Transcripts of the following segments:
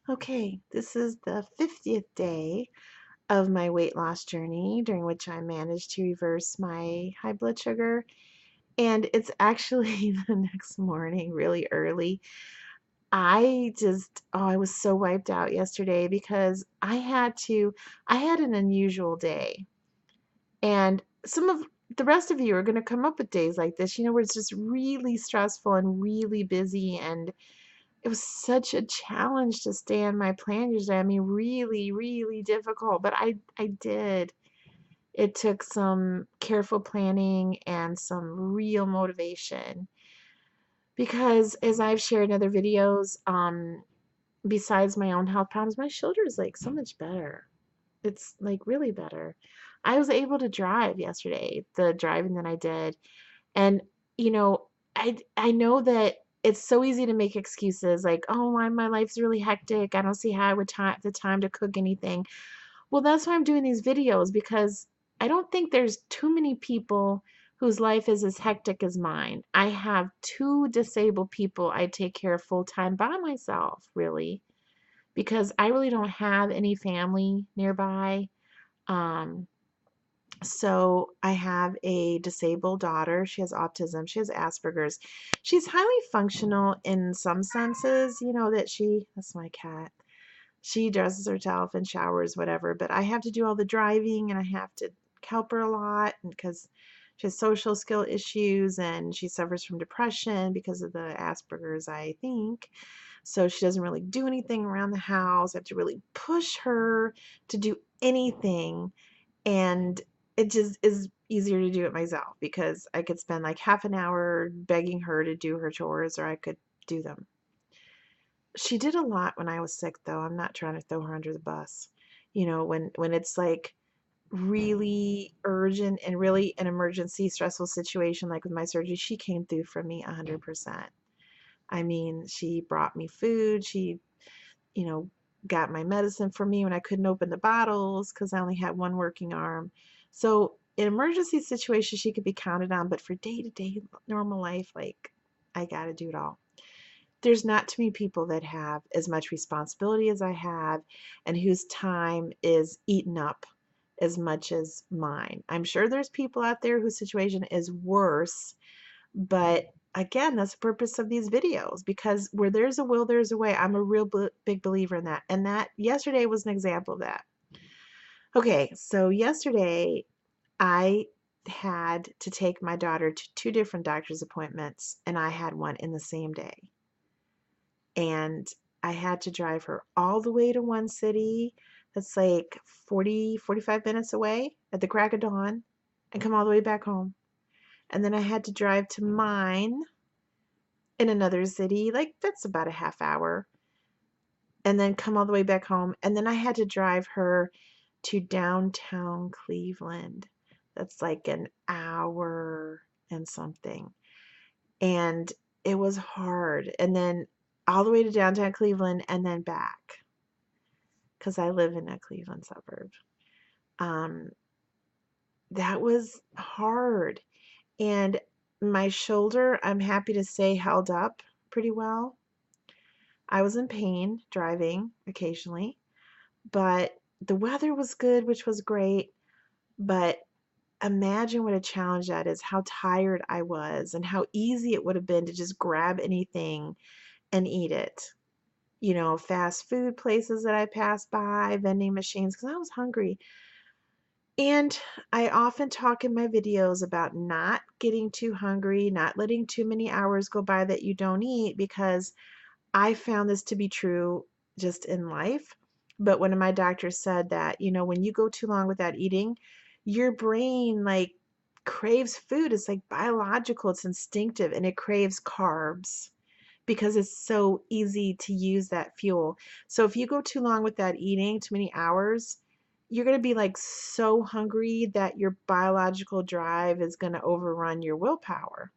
Okay, this is the 50th day of my weight loss journey, during which I managed to reverse my high blood sugar. And it's actually the next morning, really early. I was so wiped out yesterday because I had an unusual day. And some of the rest of you are going to come up with days like this, where it's just really stressful and really busy, and it was such a challenge to stay on my plan usually. I mean, really, really difficult, but I did. It took some careful planning and some real motivation because, as I've shared in other videos, besides my own health problems, my shoulder is like so much better. It's like really better. I was able to drive yesterday, the driving that I did, and, you know, I know that it's so easy to make excuses like, "Oh, my life's really hectic. I don't see how I would the time to cook anything." Well, that's why I'm doing these videos, because I don't think there's too many people whose life is as hectic as mine. I have two disabled people I take care of full time by myself, really, because I really don't have any family nearby. Um, so I have a disabled daughter. She has autism. She has Asperger's. She's highly functional in some senses, that that's my cat. She dresses herself and showers, whatever, but I have to do all the driving and I have to help her a lot because she has social skill issues and she suffers from depression because of the Asperger's, I think. So she doesn't really do anything around the house. I have to really push her to do anything, and it just is easier to do it myself because I could spend like half an hour begging her to do her chores, or I could do them. She did a lot when I was sick, though. I'm not trying to throw her under the bus. When it's like really urgent and really an emergency stressful situation, like with my surgery, she came through for me 100%. I mean, she brought me food. She, you know, got my medicine for me when I couldn't open the bottles because I only had one working arm. So in emergency situations, she could be counted on, but for day-to-day normal life, like, I gotta do it all. There's not too many people that have as much responsibility as I have and whose time is eaten up as much as mine. I'm sure there's people out there whose situation is worse, but again, that's the purpose of these videos, because where there's a will, there's a way. I'm a real big believer in that. And that yesterday was an example of that. Okay, so yesterday I had to take my daughter to two different doctor's appointments, and I had one in the same day. And I had to drive her all the way to one city that's like 45 minutes away at the crack of dawn and come all the way back home. And then I had to drive to mine in another city, like that's about a half hour, and then come all the way back home. And then I had to drive her to downtown Cleveland. That's like an hour and something. And it was hard. And then all the way to downtown Cleveland and then back, because I live in a Cleveland suburb. Um, that was hard. And my shoulder, I'm happy to say, held up pretty well. I was in pain driving occasionally, but the weather was good, which was great. But imagine what a challenge that is, how tired I was, and how easy it would have been to just grab anything and eat it. Fast food places that I passed by, vending machines, because I was hungry. And I often talk in my videos about not getting too hungry, not letting too many hours go by that you don't eat, because I found this to be true just in life. But one of my doctors said that, when you go too long without eating, your brain like craves food. It's like biological, it's instinctive, and it craves carbs because it's so easy to use that fuel. So if you go too long without eating, too many hours, you're going to be like so hungry that your biological drive is going to overrun your willpower.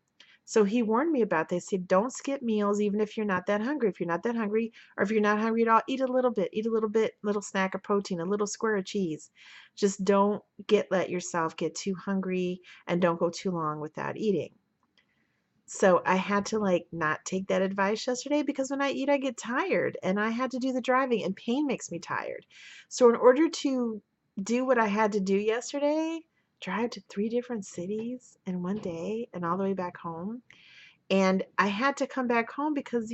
So he warned me about this. He said, don't skip meals even if you're not that hungry. If you're not that hungry, or if you're not hungry at all, eat a little bit, little snack of protein, a little square of cheese. Just don't let yourself get too hungry, and don't go too long without eating. So I had to like not take that advice yesterday because when I eat, I get tired and I had to do the driving and pain makes me tired. So in order to do what I had to do yesterday, drive to 3 different cities in one day and all the way back home. And I had to come back home because,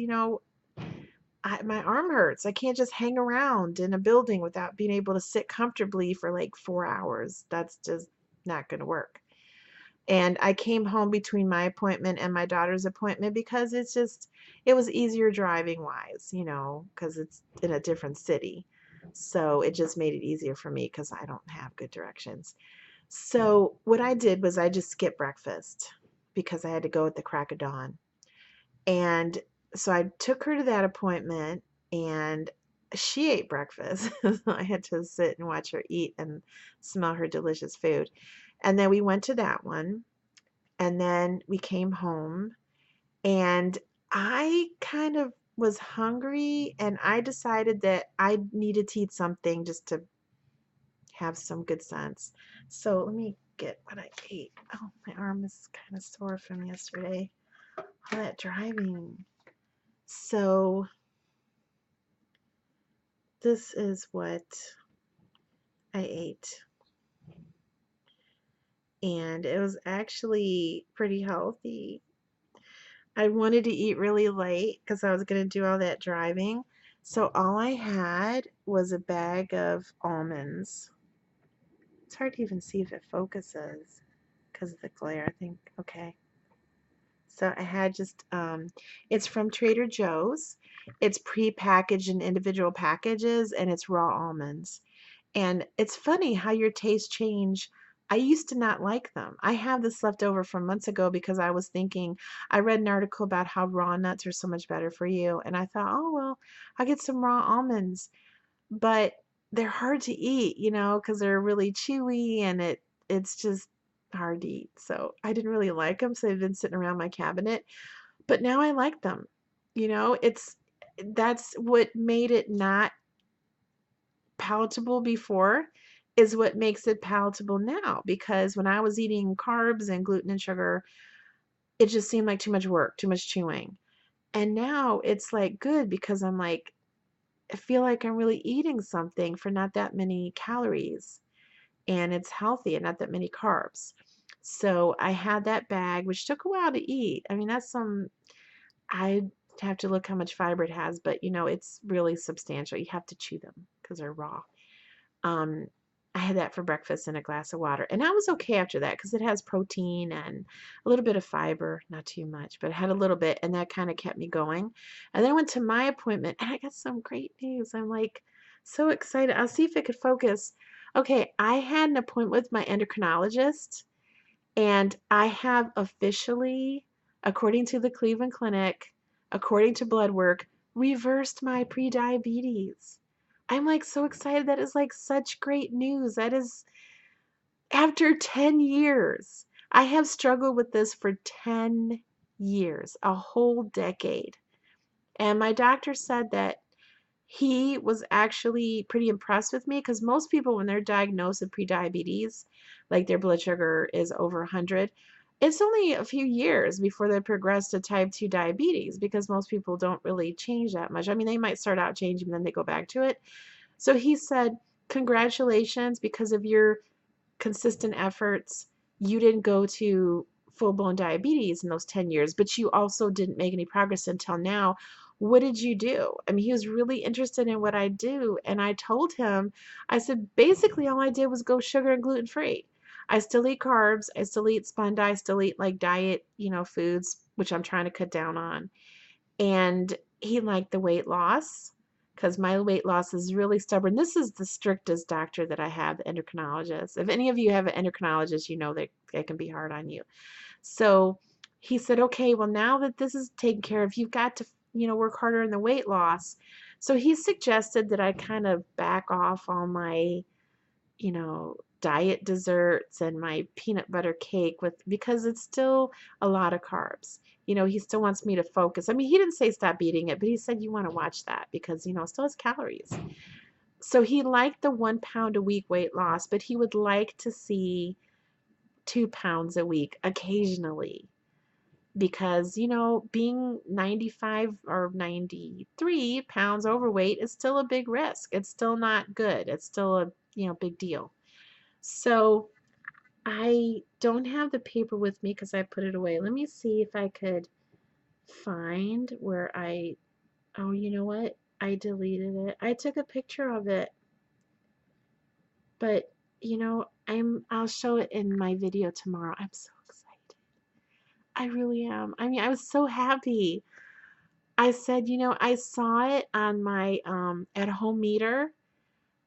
my arm hurts. I can't just hang around in a building without being able to sit comfortably for like 4 hours. That's just not going to work. And I came home between my appointment and my daughter's appointment because it was easier driving wise, because it's in a different city. So it just made it easier for me because I don't have good directions. So what I did was I just skipped breakfast because I had to go at the crack of dawn. And so I took her to that appointment and she ate breakfast. I had to sit and watch her eat and smell her delicious food. And then we went to that one and then we came home and I kind of was hungry and I decided that I needed to eat something just to have some good sense. So let me get what I ate. Oh, my arm is kind of sore from yesterday. All that driving. So this is what I ate. And it was actually pretty healthy. I wanted to eat really late because I was going to do all that driving. So all I had was a bag of almonds. It's hard to even see if it focuses because of the glare. I think, okay. So I had it's from Trader Joe's. It's pre-packaged in individual packages and it's raw almonds. And it's funny how your tastes change. I used to not like them. I have this left over from months ago because I was thinking, I read an article about how raw nuts are so much better for you. And I thought, oh, well, I'll get some raw almonds. But they're hard to eat, because they're really chewy and it's just hard to eat. So I didn't really like them. So they've been sitting around my cabinet. But now I like them. That's what made it not palatable before is what makes it palatable now because when I was eating carbs and gluten and sugar, it just seemed like too much work, too much chewing. And now it's like good because I'm like, I feel like I'm really eating something for not that many calories and it's healthy and not that many carbs. So I had that bag, which took a while to eat. I mean, I have to look how much fiber it has, but it's really substantial. You have to chew them because they're raw. Um, I had that for breakfast and a glass of water. And I was okay after that because it has protein and a little bit of fiber, not too much, but it had a little bit, and that kind of kept me going. And then I went to my appointment and I got some great news. I'm like so excited. I'll see if it could focus. Okay, I had an appointment with my endocrinologist, and I have officially, according to the Cleveland Clinic, according to blood work, reversed my prediabetes. I'm like so excited. That is like such great news. That is after 10 years. I have struggled with this for 10 years, a whole decade. And my doctor said that he was actually pretty impressed with me because most people, when they're diagnosed with prediabetes, like their blood sugar is over 100, it's only a few years before they progress to type 2 diabetes because most people don't really change that much. I mean, they might start out changing, then they go back to it. So he said, congratulations, because of your consistent efforts, you didn't go to full blown diabetes in those 10 years, but you also didn't make any progress until now. What did you do? I mean, he was really interested in what I do. And I told him, I said, basically, all I did was go sugar and gluten free. I still eat carbs. I still eat sponge. I still eat like diet, foods, which I'm trying to cut down on. And he liked the weight loss because my weight loss is really stubborn. This is the strictest doctor that I have, the endocrinologist. If any of you have an endocrinologist, you know that they can be hard on you. So he said, okay, well, now that this is taken care of, you've got to, work harder in the weight loss. So he suggested that I kind of back off on my diet desserts and my peanut butter cake because it's still a lot of carbs. He still wants me to focus. I mean, he didn't say stop eating it, but he said you want to watch that because, it still has calories. So he liked the 1 pound a week weight loss, but he would like to see 2 pounds a week occasionally. because, being 95 or 93 pounds overweight is still a big risk. It's still not good. It's still a, big deal. So I don't have the paper with me because I put it away. Let me see if I could find where oh, you know what? I deleted it. I took a picture of it, but I'll show it in my video tomorrow. I'm so excited. I really am. I mean, I was so happy. I said, I saw it on my at home meter.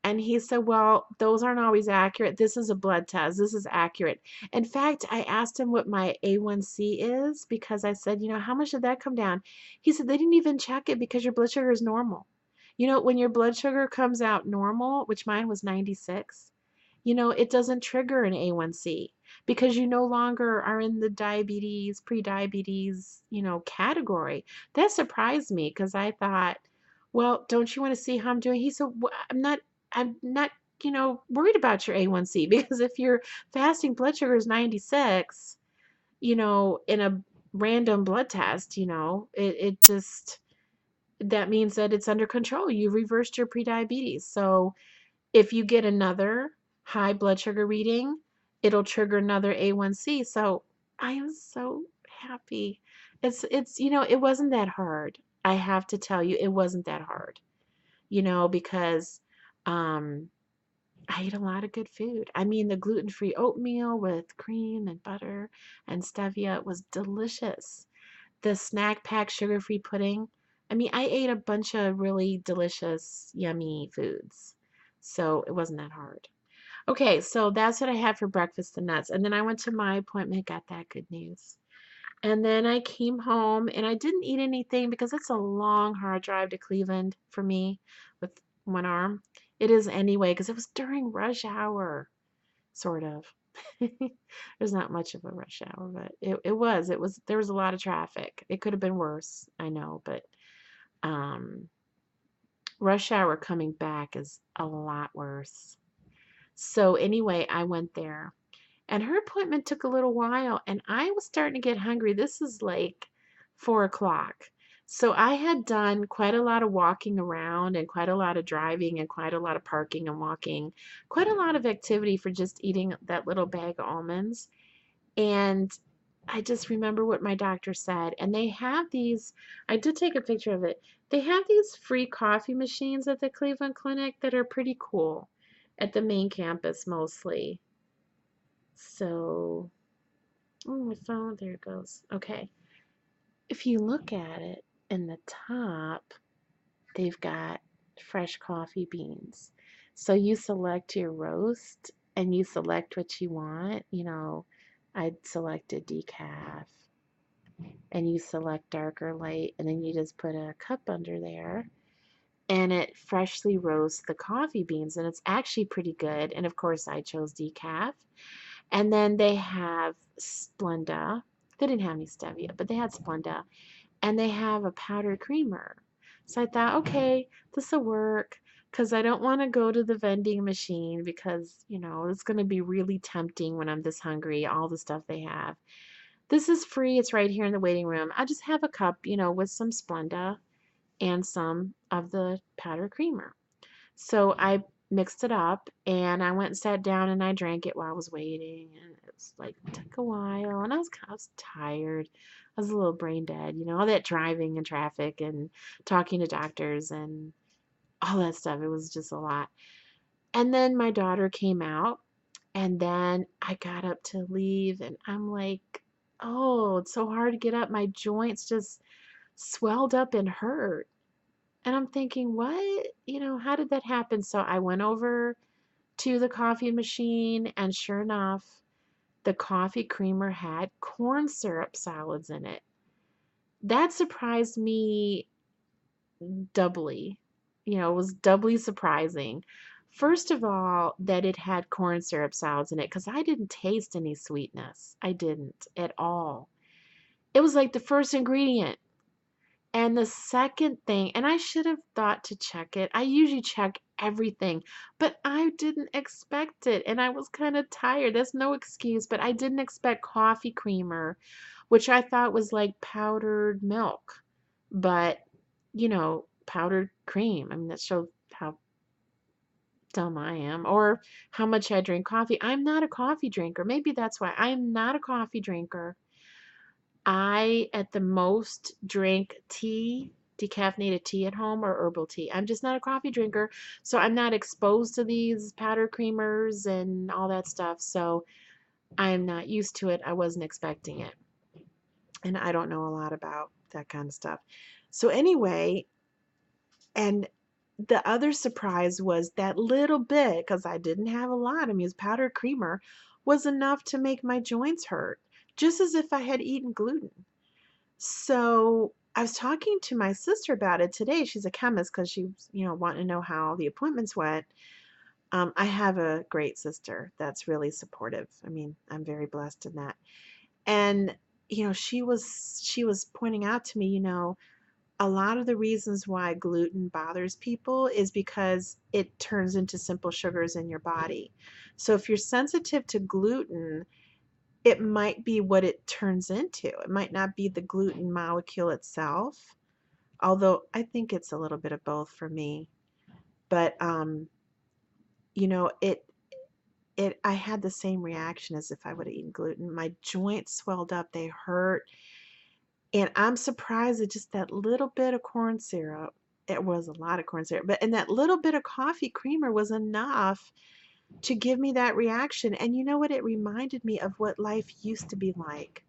And he said, well, those aren't always accurate. This is a blood test. This is accurate. In fact, I asked him what my A1C is because I said, how much did that come down? He said, they didn't even check it because your blood sugar is normal. When your blood sugar comes out normal, which mine was 96, it doesn't trigger an A1C because you no longer are in the diabetes, pre-diabetes, category. That surprised me because I thought, well, don't you want to see how I'm doing? He said, well, I'm not, worried about your A1C because if your fasting blood sugar is 96, in a random blood test, it just, that means that it's under control. You've reversed your prediabetes. So if you get another high blood sugar reading, it'll trigger another A1C. So I am so happy. It wasn't that hard. I have to tell you, it wasn't that hard, because um, I ate a lot of good food. I mean, the gluten-free oatmeal with cream and butter and stevia was delicious. The snack pack sugar-free pudding. I mean, I ate a bunch of really delicious, yummy foods. So it wasn't that hard. Okay, so that's what I had for breakfast and nuts. And then I went to my appointment, got that good news. And then I came home and I didn't eat anything because it's a long, hard drive to Cleveland for me with one arm. It is anyway, because it was during rush hour, sort of. There's not much of a rush hour, but there was a lot of traffic. It could have been worse, I know, but um, rush hour coming back is a lot worse. So anyway, I went there. And her appointment took a little while, and I was starting to get hungry. This is like 4 o'clock. So I had done quite a lot of walking around and quite a lot of driving and quite a lot of parking and walking, quite a lot of activity for just eating that little bag of almonds. And I just remember what my doctor said. And they have these, I did take a picture of it. They have these free coffee machines at the Cleveland Clinic that are pretty cool at the main campus mostly. So, oh, my phone, there it goes. Okay. If you look at it in the top, they've got fresh coffee beans. So you select your roast and you select what you want. I'd selected decaf and you select dark or light, and then you just put a cup under there and it freshly roasts the coffee beans, and it's actually pretty good. And of course, I chose decaf. And then they have Splenda. They didn't have any stevia, but they had Splenda. And they have a powdered creamer. So I thought, okay, this will work because I don't want to go to the vending machine because, it's going to be really tempting when I'm this hungry, all the stuff they have. This is free. It's right here in the waiting room. I just have a cup, with some Splenda and some of the powdered creamer. So I mixed it up and I went and sat down and I drank it while I was waiting, and it was like took a while, and I was tired. I was a little brain dead, all that driving and traffic and talking to doctors and all that stuff. It was just a lot. And then my daughter came out, and then I got up to leave and I'm like, oh, it's so hard to get up. My joints just swelled up and hurt. And I'm thinking, what? How did that happen? So I went over to the coffee machine, and sure enough, the coffee creamer had corn syrup solids in it. That surprised me doubly. It was doubly surprising. First of all, that it had corn syrup solids in it, because I didn't taste any sweetness. I didn't at all. It was like the first ingredient. And the second thing, and I should have thought to check it. I usually check everything, but I didn't expect it. And I was kind of tired. That's no excuse, but I didn't expect coffee creamer which I thought was like powdered milk, but powdered cream. I mean, that shows how dumb I am, or how much I drink coffee. I'm not a coffee drinker. Maybe that's why I'm not a coffee drinker. I, at the most, drink tea, decaffeinated tea at home, or herbal tea. I'm just not a coffee drinker, so I'm not exposed to these powder creamers and all that stuff. So I'm not used to it. I wasn't expecting it. And I don't know a lot about that kind of stuff. So anyway, and the other surprise was that little bit, because I didn't have a lot. I mean, it was powdered creamer, was enough to make my joints hurt, just as if I had eaten gluten. So I was talking to my sister about it today. She's a chemist because she was, wanting to know how the appointments went. I have a great sister that's really supportive. I mean, I'm very blessed in that. And she was pointing out to me, a lot of the reasons why gluten bothers people is because it turns into simple sugars in your body. So if you're sensitive to gluten, it might be what it turns into. It might not be the gluten molecule itself, although I think it's a little bit of both for me. But I had the same reaction as if I would have eaten gluten. My joints swelled up, they hurt, and I'm surprised at just that little bit of corn syrup. It was a lot of corn syrup, but and that little bit of coffee creamer was enough to give me that reaction. And you know what? It reminded me of what life used to be like.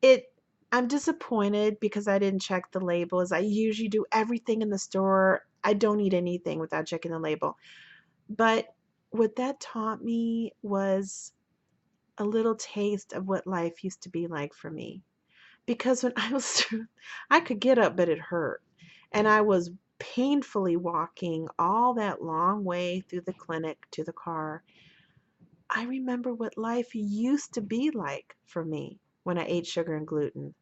It I'm disappointed because I didn't check the labels. I usually do everything in the store. I don't eat anything without checking the label. But what that taught me was a little taste of what life used to be like for me. Because when I was I could get up, but it hurt. And I was painfully walking all that long way through the clinic to the car. I remember what life used to be like for me when I ate sugar and gluten.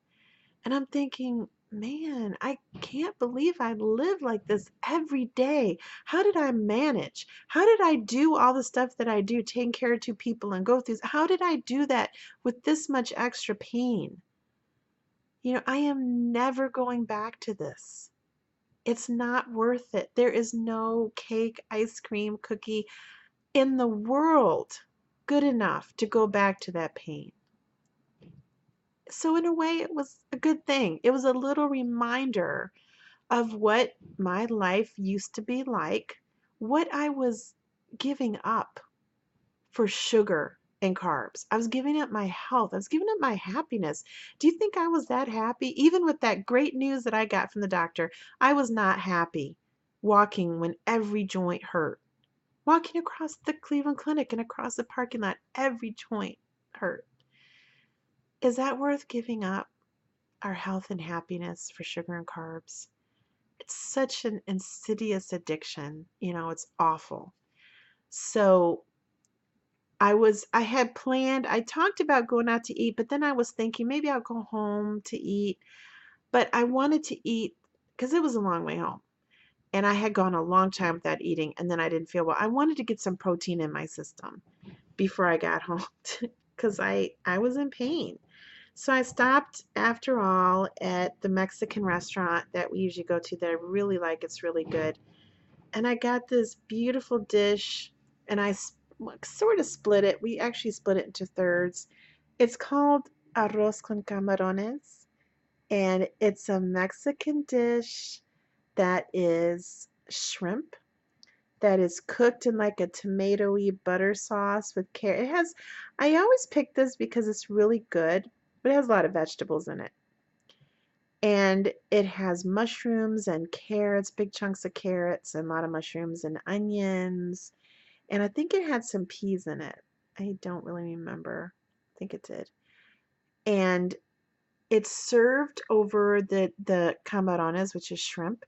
And I'm thinking, man, I can't believe I live like this every day. How did I manage? How did I do all the stuff that I do, taking care of two people and go through? How did I do that with this much extra pain? I am never going back to this. It's not worth it. There is no cake, ice cream, cookie in the world good enough to go back to that pain. So, in a way, it was a good thing. It was a little reminder of what my life used to be like, what I was giving up for sugar and carbs. I was giving up my health. I was giving up my happiness. Do you think I was that happy? Even with that great news that I got from the doctor, I was not happy walking when every joint hurt. Walking across the Cleveland Clinic and across the parking lot, every joint hurt. Is that worth giving up our health and happiness for sugar and carbs? It's such an insidious addiction. It's awful. So I talked about going out to eat, but then I was thinking maybe I'll go home to eat. But I wanted to eat because it was a long way home. And I had gone a long time without eating, and then I didn't feel well. I wanted to get some protein in my system before I got home because I was in pain. So I stopped after all at the Mexican restaurant that we usually go to that I really like. It's really good. And I got this beautiful dish, and sort of split it. We actually split it into thirds. It's called arroz con camarones, and it's a Mexican dish that is shrimp that is cooked in like a tomatoey butter sauce with carrot. I always pick this because it's really good, but it has a lot of vegetables in it. And it has mushrooms and carrots, big chunks of carrots, and a lot of mushrooms and onions. And I think it had some peas in it. I don't really remember. I think it did. And it's served over the camarones, which is shrimp.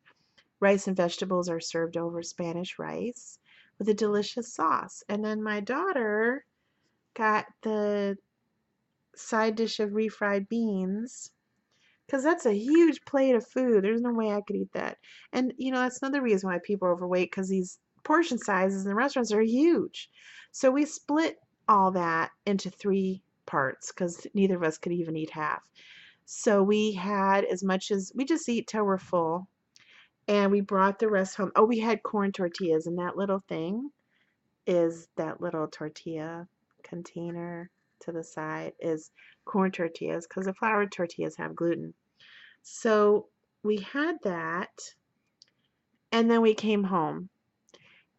Rice and vegetables are served over Spanish rice with a delicious sauce. And then my daughter got the side dish of refried beans because that's a huge plate of food. There's no way I could eat that. And, that's another reason why people are overweight because these portion sizes in the restaurants are huge. So we split all that into three parts because neither of us could even eat half. So we had as much as we just eat till we're full. And we brought the rest home. Oh, we had corn tortillas, and that little thing is that little tortilla container to the side is corn tortillas because the flour tortillas have gluten. So we had that, and then we came home.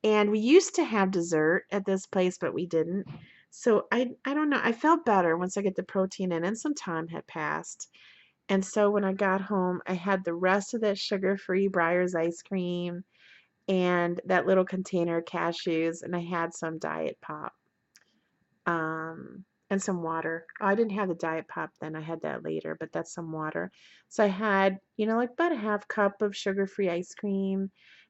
And we used to have dessert at this place, but we didn't. So I don't know. I felt better once I get the protein in, and some time had passed. And so when I got home, I had the rest of that sugar-free Breyers ice cream and that little container of cashews, and I had some diet pop, and some water. Oh, I didn't have the diet pop then. I had that later, but that's some water. So I had, like about a half cup of sugar-free ice cream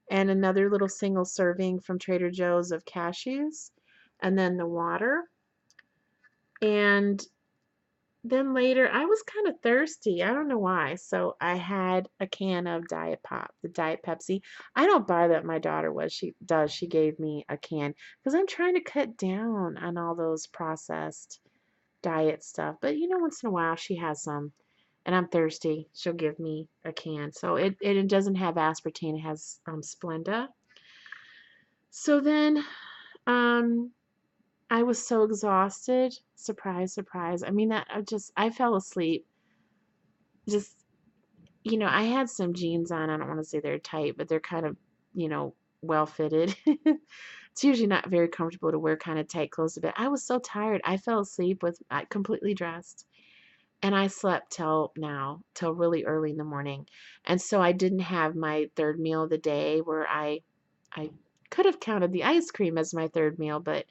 and another little single serving from Trader Joe's of cashews, and then the water. And then later, I was kind of thirsty. I don't know why. So I had a can of Diet Pop, the Diet Pepsi. I don't buy that. My daughter was. She does. She gave me a can because I'm trying to cut down on all those processed diet stuff. But once in a while she has some, and I'm thirsty. She'll give me a can. So it doesn't have aspartame. It has Splenda. So then, um, I was so exhausted. Surprise, surprise. I mean, I fell asleep. Just, I had some jeans on. I don't want to say they're tight, but they're kind of, well fitted. It's usually not very comfortable to wear kind of tight clothes, but I was so tired. I fell asleep with completely dressed. And I slept till really early in the morning. And so I didn't have my third meal of the day where I could have counted the ice cream as my third meal, but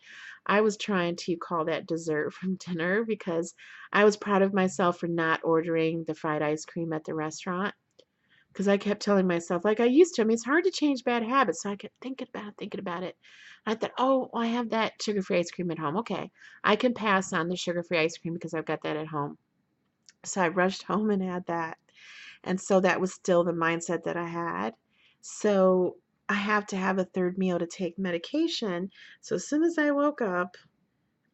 I was trying to call that dessert from dinner because I was proud of myself for not ordering the fried ice cream at the restaurant. Because I kept telling myself, like I used to. I mean, it's hard to change bad habits. So I kept thinking about it. I thought, oh, I have that sugar-free ice cream at home. Okay, I can pass on the sugar-free ice cream because I've got that at home. So I rushed home and had that. And so that was still the mindset that I had. So I have to have a third meal to take medication. So as soon as I woke up,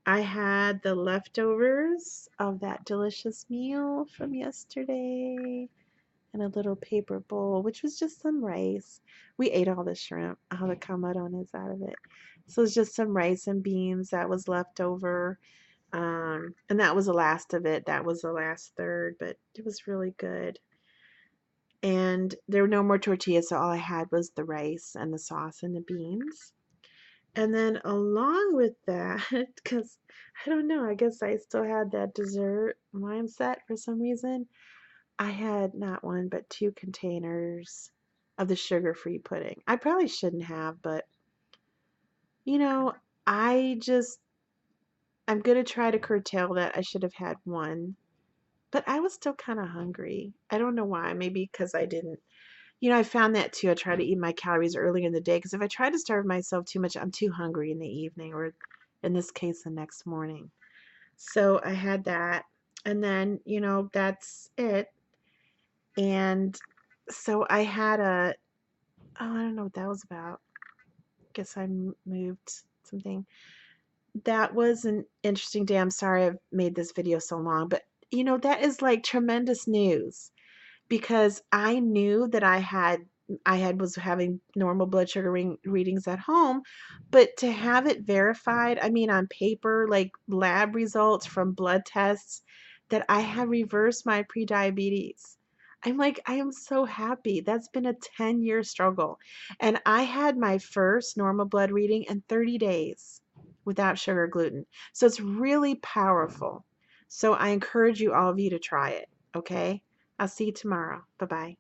I had the leftovers of that delicious meal from yesterday in a little paper bowl, which was just some rice. We ate all the shrimp, all the camarones out of it. So it's just some rice and beans that was left over. And that was the last of it. That was the last third, but it was really good. And there were no more tortillas, so all I had was the rice and the sauce and the beans. And then along with that, because I don't know, I guess I still had that dessert mindset for some reason, I had not one but two containers of the sugar-free pudding. I probably shouldn't have, but you know, I just, I'm going to try to curtail that. I should have had one. But I was still kind of hungry. I don't know why. Maybe because I didn't. I found that too. I try to eat my calories earlier in the day because if I try to starve myself too much, I'm too hungry in the evening or in this case, the next morning. So I had that. And then, that's it. And so I had I don't know what that was about. Guess I moved something. That was an interesting day. I'm sorry I've made this video so long, but that is like tremendous news because I knew that I had was having normal blood sugar readings at home, but to have it verified, I mean on paper, like lab results from blood tests that I have reversed my prediabetes. I'm like, I am so happy. That's been a 10-year struggle. And I had my first normal blood reading in 30 days without sugar gluten. So it's really powerful. So I encourage you all of you to try it, okay? I'll see you tomorrow. Bye-bye.